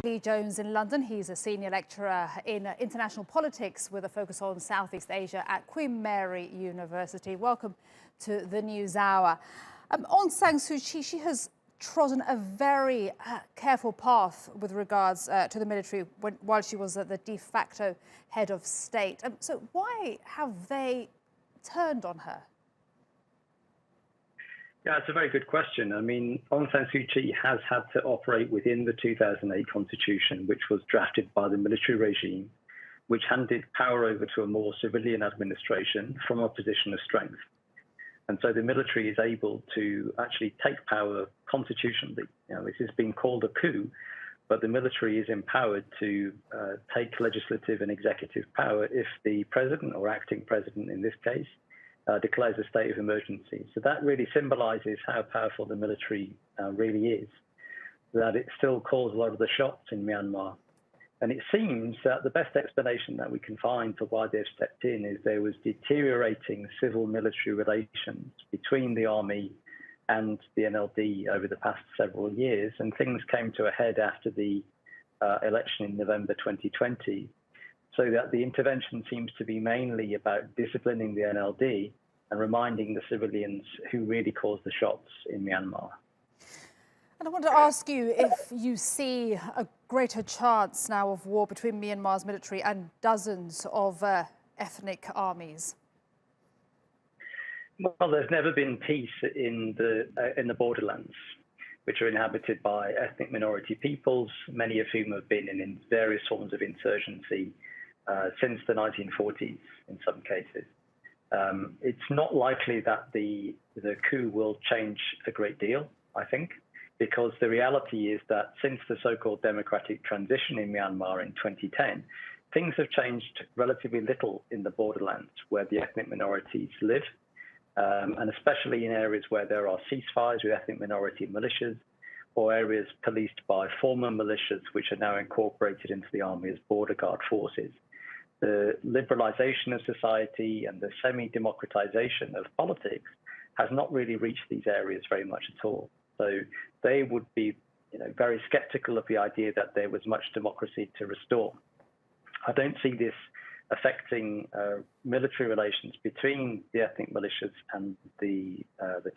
Lee Jones in London. He's a senior lecturer in international politics with a focus on Southeast Asia at Queen Mary University. Welcome to the News Hour. Aung San Suu Kyi, she has trodden a very careful path with regards to the military while she was the de facto head of state. So why have they turned on her? Yeah, it's a very good question. I mean, Aung San Suu Kyi has had to operate within the 2008 constitution, which was drafted by the military regime, which handed power over to a more civilian administration from a position of strength. And so the military is able to actually take power constitutionally. You know, this has been called a coup, but the military is empowered to take legislative and executive power if the president or acting president in this case declares a state of emergency. So that really symbolizes how powerful the military really is, that it still calls a lot of the shots in Myanmar. And it seems that the best explanation that we can find for why they've stepped in is there was deteriorating civil-military relations between the army and the NLD over the past several years, and things came to a head after the election in November 2020. So that the intervention seems to be mainly about disciplining the NLD and reminding the civilians who really caused the shots in Myanmar. And I want to ask you if you see a greater chance now of war between Myanmar's military and dozens of ethnic armies. Well, there's never been peace in the borderlands, which are inhabited by ethnic minority peoples, many of whom have been in various forms of insurgency since the 1940s in some cases. It's not likely that the coup will change a great deal, I think, because the reality is that since the so-called democratic transition in Myanmar in 2010, things have changed relatively little in the borderlands where the ethnic minorities live, and especially in areas where there are ceasefires with ethnic minority militias, or areas policed by former militias which are now incorporated into the army as border guard forces. The liberalization of society and the semi-democratization of politics has not really reached these areas very much at all. So they would be, very skeptical of the idea that there was much democracy to restore. I don't see this affecting military relations between the ethnic militias and the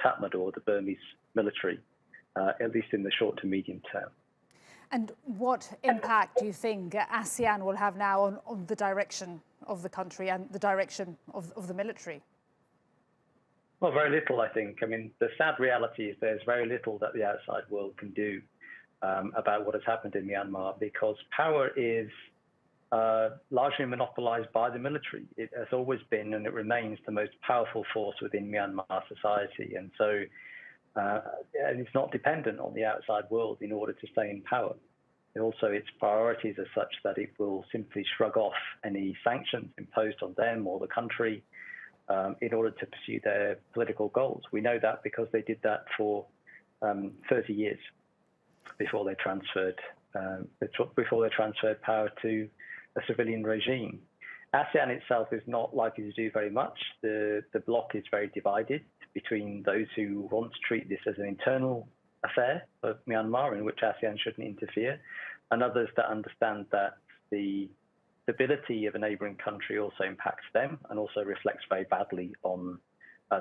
Tatmadaw, the Burmese military, at least in the short to medium term. And what impact do you think ASEAN will have now on the direction of the country and the direction of the military? Well, very little, I think. I mean, the sad reality is there's very little that the outside world can do about what has happened in Myanmar, because power is largely monopolized by the military. It has always been, and it remains, the most powerful force within Myanmar society. And so and it's not dependent on the outside world in order to stay in power. And also, its priorities are such that it will simply shrug off any sanctions imposed on them or the country in order to pursue their political goals. We know that because they did that for 30 years before they transferred power to a civilian regime. ASEAN itself is not likely to do very much. The bloc is very divided between those who want to treat this as an internal affair of Myanmar in which ASEAN shouldn't interfere, and others that understand that the stability of a neighbouring country also impacts them and also reflects very badly on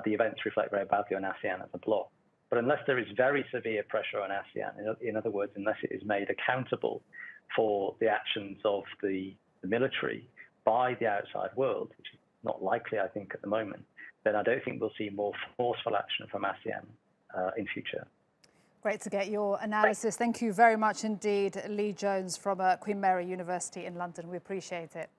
the events reflect very badly on ASEAN as a bloc. But unless there is very severe pressure on ASEAN, in other words, unless it is made accountable for the actions of the military by the outside world, which is not likely, I think, at the moment, then I don't think we'll see more forceful action from ASEAN in future. Great to get your analysis. Thank you very much indeed, Lee Jones from Queen Mary University in London. We appreciate it.